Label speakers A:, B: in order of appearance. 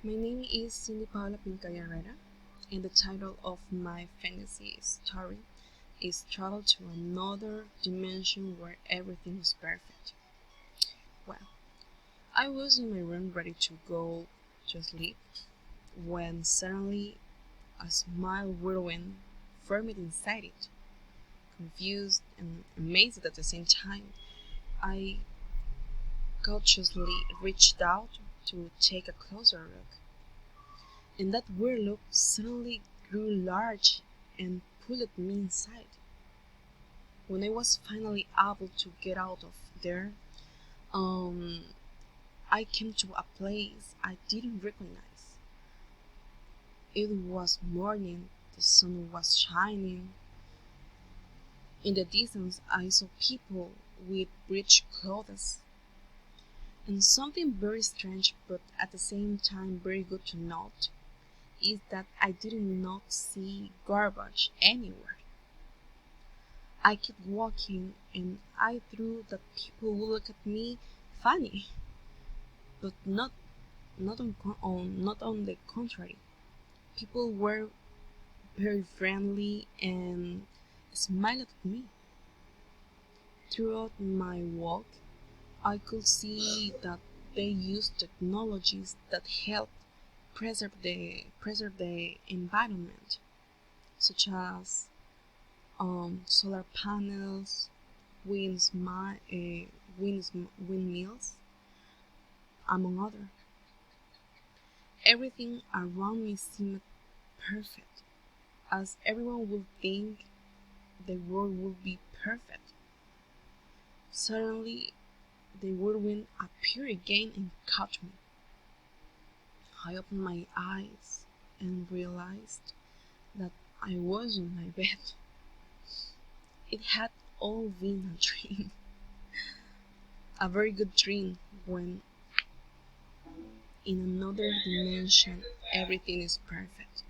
A: My name is Paola Pincay Herrera, and the title of my fantasy story is Travel to Another Dimension Where Everything is Perfect. Well, I was in my room ready to go to sleep when suddenly a smile whirlwind formed inside it. Confused and amazed at the same time, I cautiously reached out to take a closer look. And that weird look suddenly grew large and pulled me inside. When I was finally able to get out of there, um, I came to a place I didn't recognize. It was morning, the sun was shining. In the distance, I saw people with rich clothes, and something very strange but at the same time very good to note is that I did not see garbage anywhere. I kept walking and I thought that people would look at me funny, but not on the contrary. People were very friendly and smiled at me. Throughout my walk, I could see that they used technologies that help preserve the environment, such as solar panels, windmills, among others. Everything around me seemed perfect, as everyone would think the world would be perfect. Suddenly, the whirlwind appeared again and caught me. I opened my eyes and realized that I was on my bed. It had all been a dream, a very good dream when in another dimension everything is perfect.